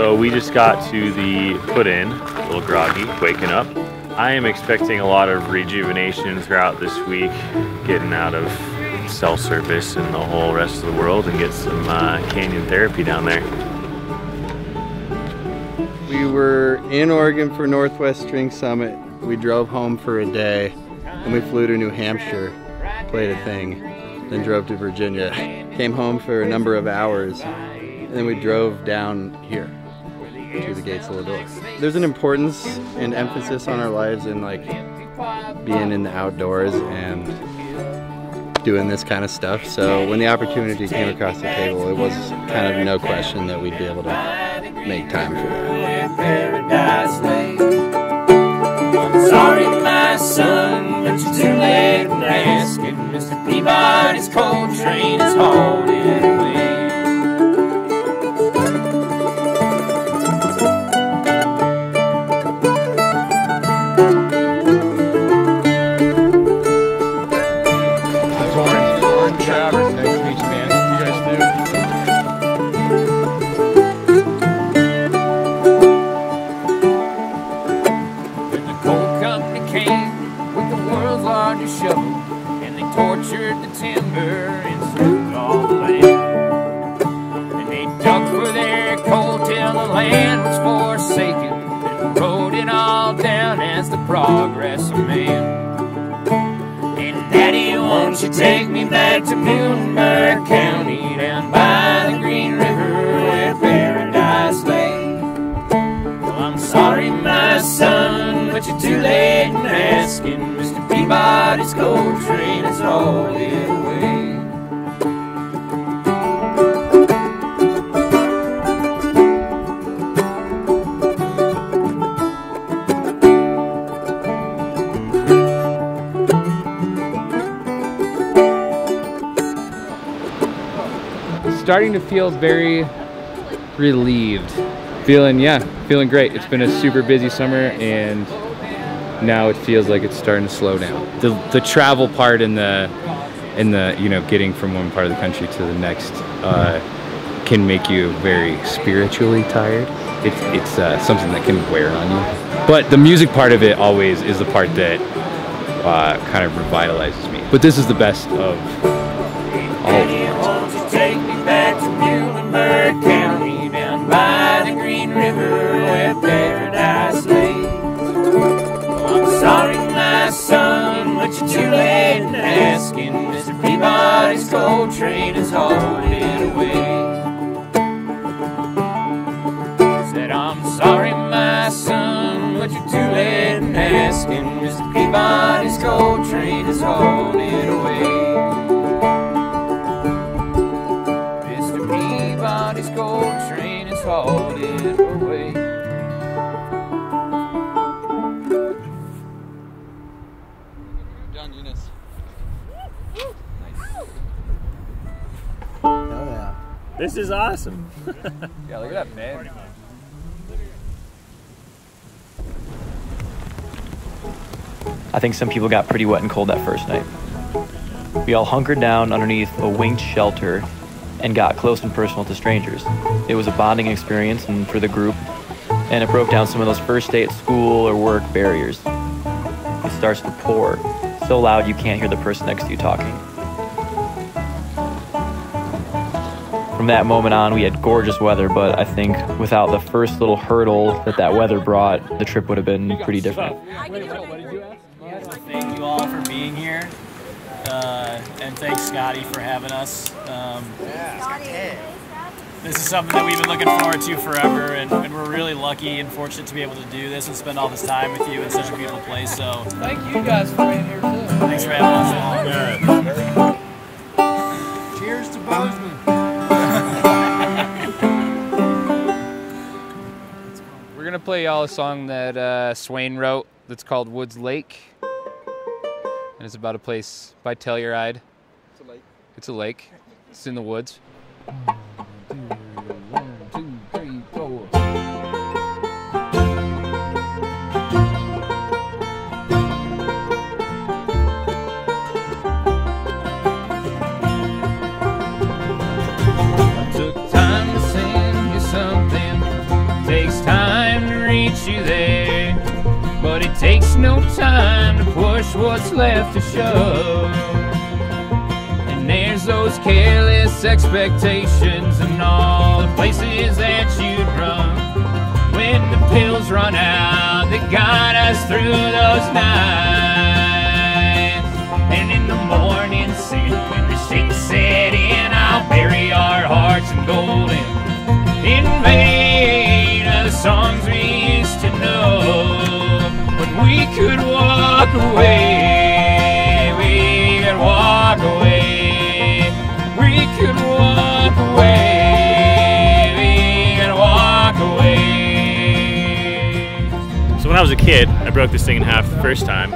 So we just got to the put-in, a little groggy, waking up. I am expecting a lot of rejuvenation throughout this week, getting out of cell service and the whole rest of the world and get some canyon therapy down there. We were in Oregon for Northwest String Summit. We drove home for a day and we flew to New Hampshire, played a thing, then drove to Virginia. Came home for a number of hours and then we drove down here to the gates of Lador. There's an importance and emphasis on our lives in like being in the outdoors and doing this kind of stuff. So when the opportunity came across the table, it was kind of no question that we'd be able to make time for that. I'm sorry, my son, but you're too late in asking. Mr. Peabody's coal train is holding away. And they tortured the timber and smoothed all the land. And they dug for their coal till the land was forsaken, and wrote it all down as the progress of man. And Daddy, won't you take me back to Muhlenberg County, down by the Green River where paradise lay? Well, I'm sorry, my son, but you're too late in asking. Mr. Peabody's coal train is holding away. Starting to feel very relieved. Feeling great. It's been a super busy summer and now it feels like it's starting to slow down. The travel part and the getting from one part of the country to the next can make you very spiritually tired. It's something that can wear on you. But the music part of it always is the part that kind of revitalizes me. But this is the best of all of them. Won't you take me back to Muhlenberg County, down by the Green River where paradise lay? Sorry, my son, but you're too late in asking. Mr. Peabody's coal train is holding away. Said, I'm sorry, my son, but you're too late in asking. Mr. Peabody's coal train is holding away. Mr. Peabody's coal train is holding away. This is awesome. Yeah, look at that man. I think some people got pretty wet and cold that first night. We all hunkered down underneath a winged shelter and got close and personal to strangers. It was a bonding experience and for the group, and it broke down some of those first day at school or work barriers. It starts to pour so loud you can't hear the person next to you talking. From that moment on, we had gorgeous weather, but I think without the first little hurdle that weather brought, the trip would have been pretty different. Thank you all for being here, and thanks Scotty for having us. This is something that we've been looking forward to forever, and we're really lucky and fortunate to be able to do this and spend all this time with you in such a beautiful place. So thank you guys for being here too. Thanks for having us. Yeah. Cheers to Bozeman. We're gonna play y'all a song that Swain wrote that's called Woods Lake. And it's about a place by Telluride. It's a lake. It's a lake. It's in the woods. 1, 2, 3, 4. I took time to send you something meet you there. But it takes no time to push what's left to shove. And there's those careless expectations and all the places that you'd run. When the pills run out, they got us through those nights. And in the morning sun, when the shakes set in, I'll bury our hearts in golden. In vain are the songs we used to know. When we could walk away, we could walk away. We could walk away, we could walk away. So when I was a kid, I broke this thing in half the first time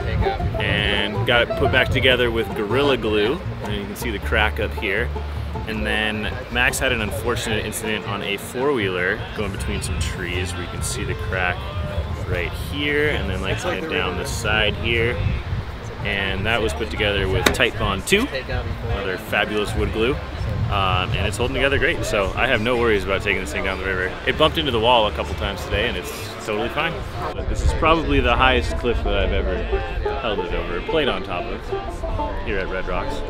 and got it put back together with Gorilla Glue. And you can see the crack up here. And then Max had an unfortunate incident on a four-wheeler going between some trees where you can see the crack right here, and then like down the side here. And that was put together with Tight Bond 2, another fabulous wood glue. And it's holding together great, so I have no worries about taking this thing down the river. It bumped into the wall a couple times today, and it's totally fine. But this is probably the highest cliff that I've ever held it over, played on top of, here at Red Rocks.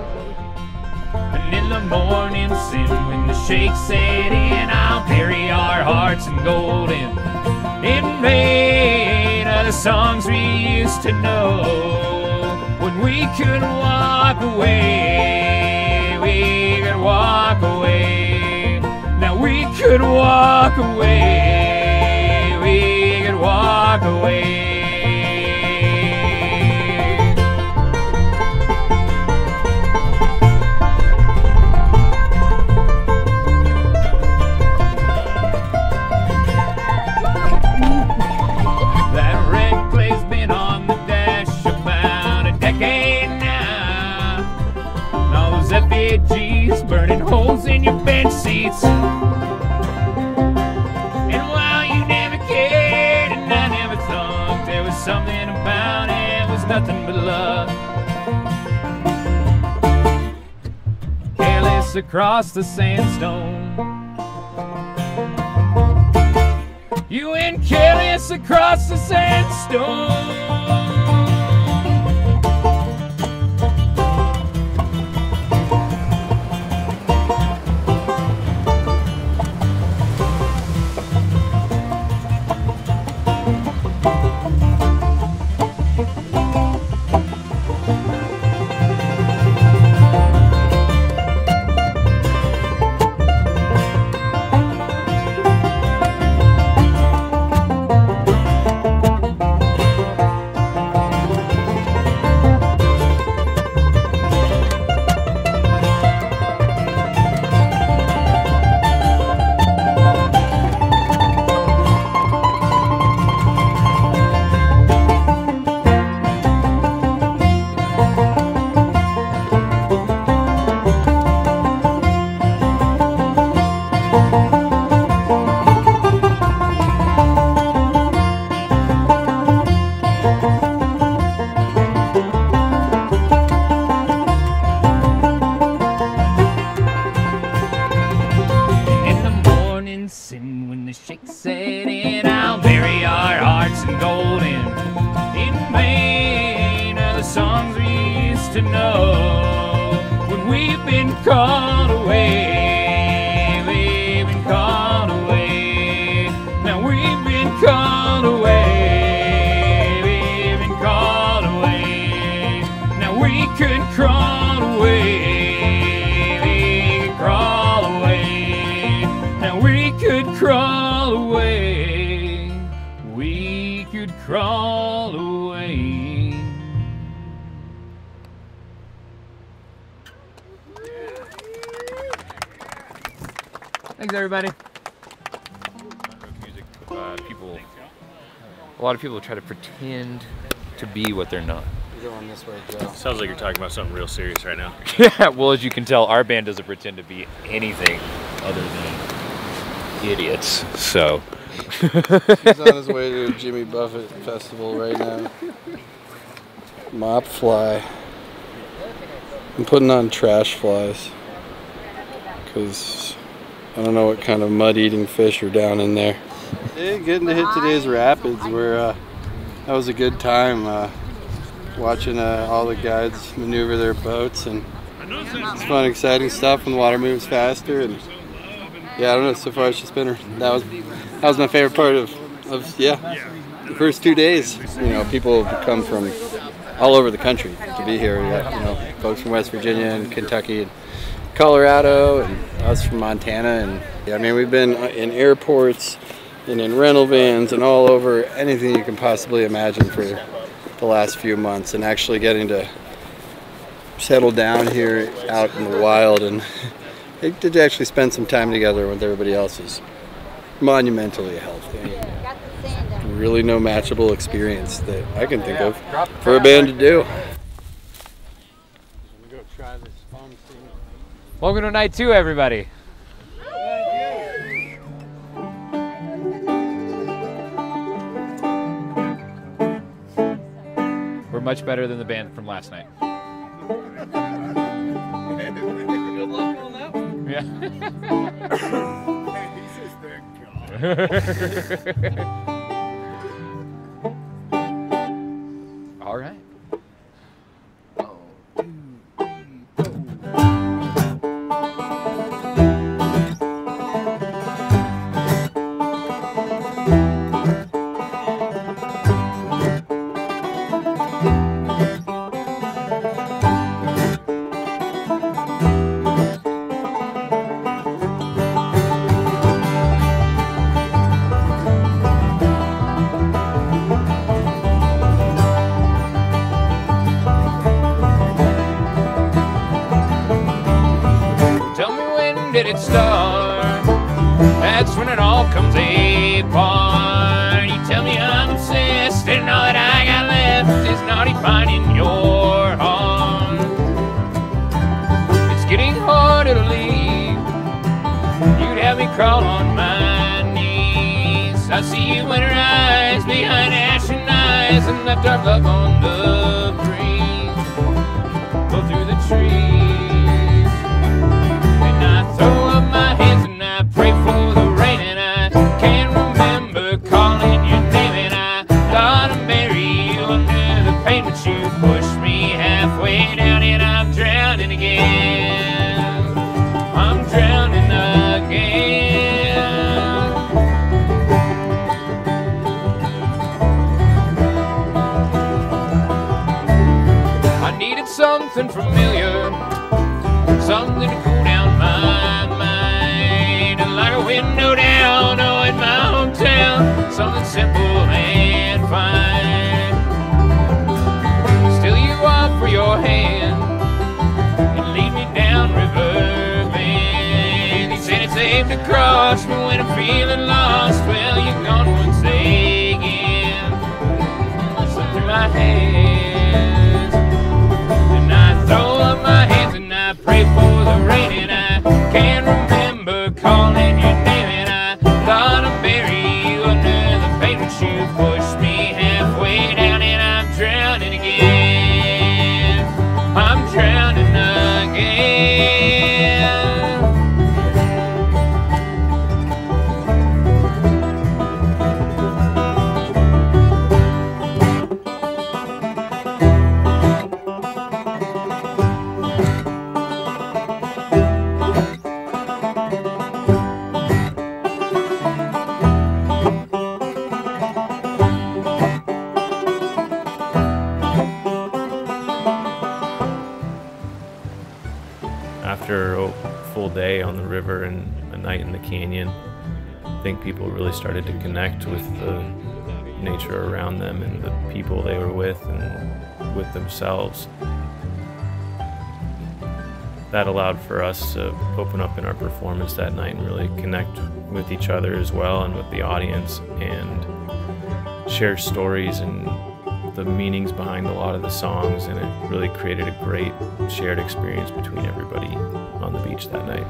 And in the morning sun, when the shakes set in, I'll bury our hearts in golden. In vain are the songs we used to know. When we could walk away, we could walk away. Now we could walk away, we could walk away. Burning holes in your bench seats. And while you never cared and I never thought there was something about it was nothing but love. Careless across the sandstone. You went careless across the sandstone. To know when we've been called away, we've been called away. Now we've been called away, we've been called away. Now we could crawl away, we could crawl away. Now we could crawl away, we could crawl away. Thanks, everybody. A lot of people try to pretend to be what they're not. You're going this way, Joe. Sounds like you're talking about something real serious right now. Yeah, well, as you can tell, our band doesn't pretend to be anything other than idiots, so. He's on his way to a Jimmy Buffett festival right now. Mop fly. I'm putting on trash flies because I don't know what kind of mud-eating fish are down in there. Yeah, getting to hit today's rapids where that was a good time watching all the guides maneuver their boats, and it's fun, exciting stuff when the water moves faster. And yeah, I don't know, so far it's just been, that was my favorite part of the first 2 days. You know, people come from all over the country to be here. You got, you know, folks from West Virginia and Kentucky and Colorado, and us from Montana. And yeah, I mean, we've been in airports and in rental vans and all over, anything you can possibly imagine for the last few months, and actually getting to settle down here out in the wild and to actually spend some time together with everybody else is monumentally healthy. Really no matchable experience that I can think of for a band to do. Welcome to night 2, everybody. We're much better than the band from last night. Good luck on that one. Yeah. All right. Did it start? That's when it all comes apart. You tell me I'm obsessed, and all that I got left is not defining your heart. It's getting harder to leave. You'd have me crawl on my knees. I see you in her eyes behind ashen eyes, and left our love on the breeze. Go through the trees. Throw up my hands and I pray for the rain, and I can't remember calling your name, and I thought I'd bury you under the pain, but you pushed me halfway down, and I'm drowning again. I'm drowning again. I needed something familiar, something to cool down my mind, like a window down, oh, in my hometown, something simple and fine. Still you offer your hand and lead me down river bend. You said it's safe to cross, but when I'm feeling lost, well, you're gone once again. Slip through my hands, and I throw up my hands, and I pray for the rain, and I can't remember calling your name, and I thought I'd bury you under the pain, but you pushed me halfway down, and I'm drowning again. I'm drowning again. After a full day on the river and a night in the canyon, I think people really started to connect with the nature around them and the people they were with and with themselves. That allowed for us to open up in our performance that night and really connect with each other as well and with the audience, and share stories and the meanings behind a lot of the songs, and it really created a great shared experience between everybody on the beach that night.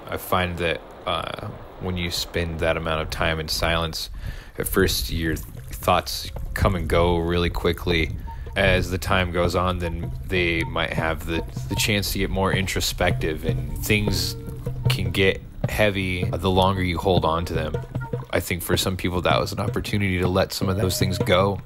I find that when you spend that amount of time in silence, at first your thoughts come and go really quickly. As the time goes on, then they might have the chance to get more introspective, and things can get heavy the longer you hold on to them. I think for some people that was an opportunity to let some of those things go.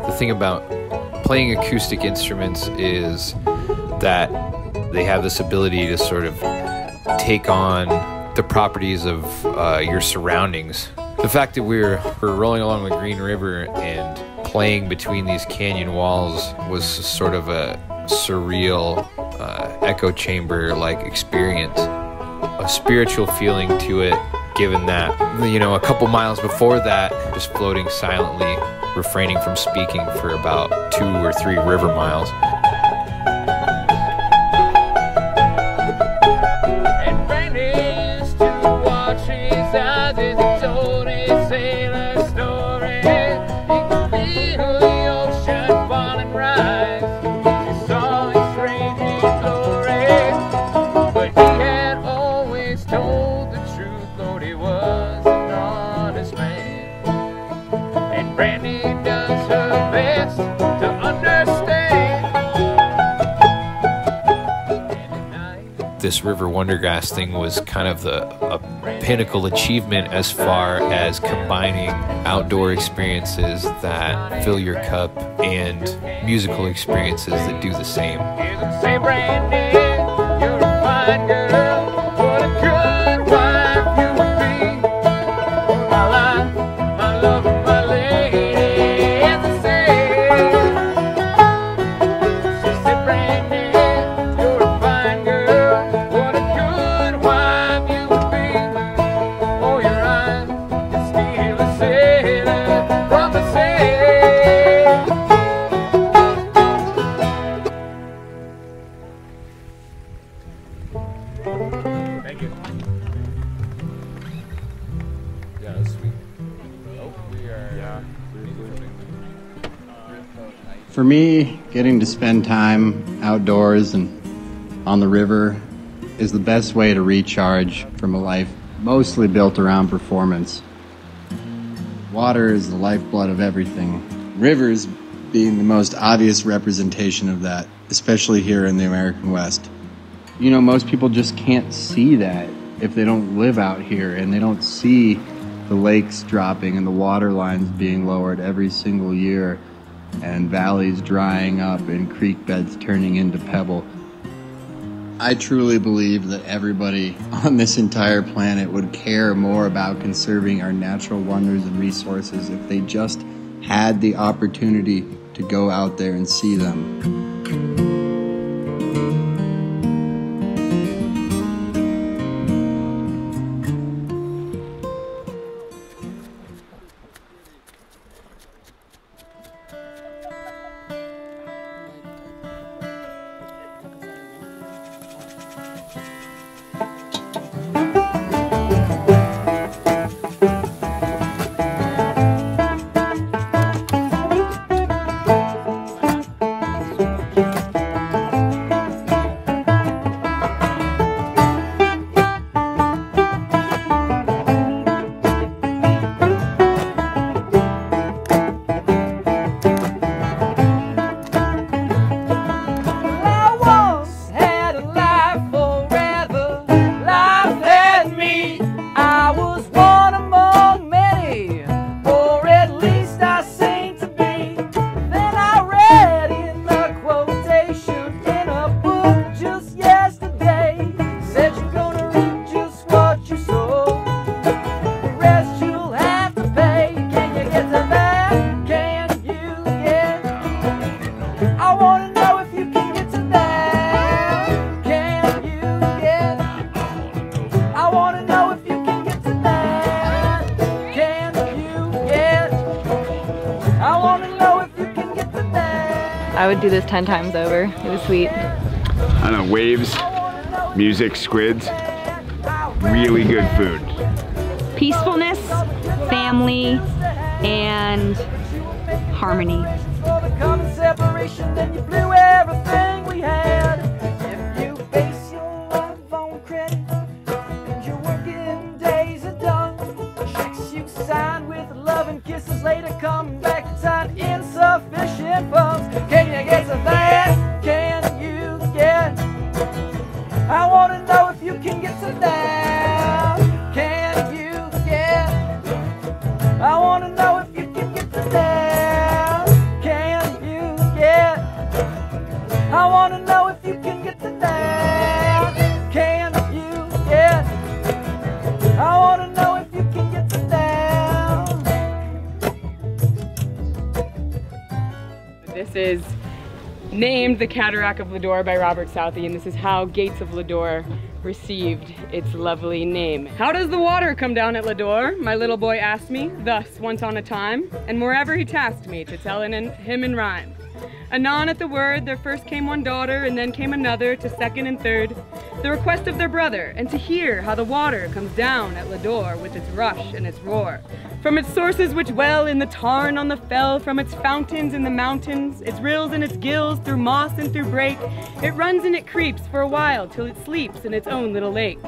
The thing about playing acoustic instruments is that they have this ability to sort of take on the properties of your surroundings. The fact that we're rolling along the Green River and playing between these canyon walls was sort of a surreal echo chamber-like experience, a spiritual feeling to it, given that, you know, a couple miles before that, just floating silently, refraining from speaking for about 2 or 3 river miles. And Randy used to watch his eyes as he told his sailor story. He could feel the ocean fall and rise. He saw his raging glory, but he had always told the truth, Lord, he was an honest man. And Randy does her best to understand. This RiverWonderGrass thing was kind of a pinnacle achievement as far as combining outdoor experiences that fill your cup and musical experiences that do the same. Say, Brandy, you're a fine girl. What a good wife you would be. Oh, my life, my love, and my lady, as I say. She said, Brandy, you're a fine girl. What a good wife you would be. Oh, your eyes can steal a sailor from the sea. Thank you. Yeah, that's sweet. Oh, we are. Yeah. For me, getting to spend time outdoors and on the river is the best way to recharge from a life mostly built around performance. Water is the lifeblood of everything. Rivers being the most obvious representation of that, especially here in the American West. You know, most people just can't see that if they don't live out here and they don't see the lakes dropping and the water lines being lowered every single year, and valleys drying up and creek beds turning into pebble. I truly believe that everybody on this entire planet would care more about conserving our natural wonders and resources if they just had the opportunity to go out there and see them. I would do this 10 times over. It was sweet. I don't know, waves, music, squids, really good food. Peacefulness, family, and harmony. Later come back to time insufficient funds. Can you get to that? Can you get? I want to know if you can get to that. Can you get? I want to know if you can get to that. Can you get? I want to know if you can get to that. Can you get? I want to know if you can get to that. This is named the Cataract of Lador by Robert Southey, and this is how Gates of Lador received its lovely name. How does the water come down at Lador? My little boy asked me, thus once on a time, and moreover he tasked me to tell him in rhyme. Anon at the word there first came one daughter, and then came another, to second and third, the request of their brother, and to hear how the water comes down at Lador with its rush and its roar. From its sources which well in the tarn on the fell, from its fountains in the mountains, its rills and its gills, through moss and through brake, it runs and it creeps for a while till it sleeps in its own little lake.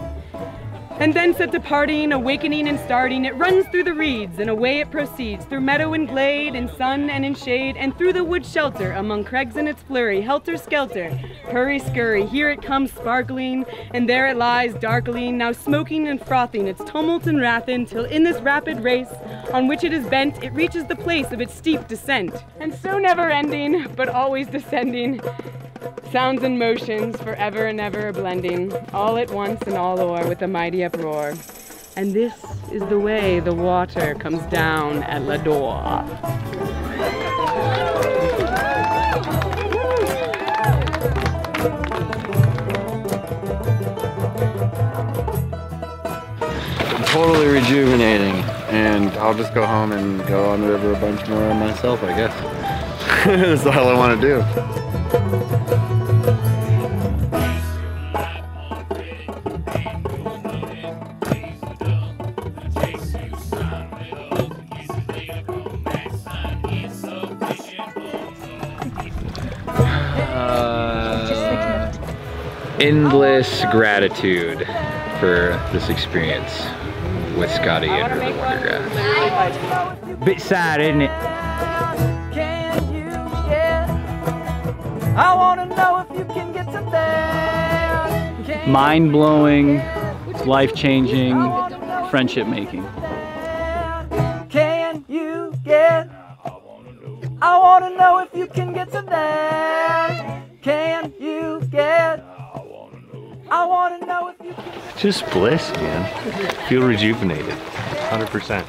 And thence at departing, awakening and starting, it runs through the reeds, and away it proceeds, through meadow and glade, in sun and in shade, and through the wood shelter, among crags in its flurry, helter-skelter, hurry-scurry, here it comes sparkling, and there it lies darkling, now smoking and frothing, its tumult and wrathin, till in this rapid race, on which it is bent, it reaches the place of its steep descent. And so never ending, but always descending, sounds and motions forever and ever blending, all at once and all o'er with a mighty uproar. And this is the way the water comes down at Lador. Totally rejuvenating, and I'll just go home and go on the river a bunch more myself, I guess. That's all I want to do. Endless gratitude for this experience with Scotty and RiverWonderGrass. Bit sad, isn't it? I want to know if you can get to there. Mind-blowing, life-changing, friendship-making. I wanna know if you can get to there. Can you get? I wanna know if you can. Just bliss, man. Feel rejuvenated, 100%.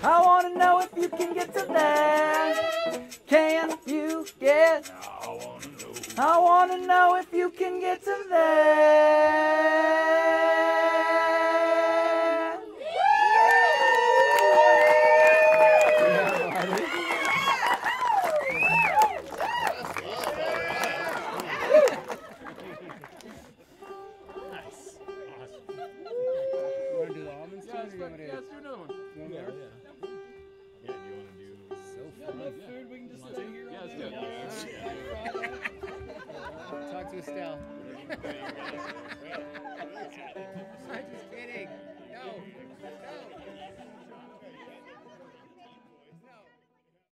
I wanna know if you can get to there. Can you get? I wanna know if you can get to there. Talk to Estelle. I'm just kidding.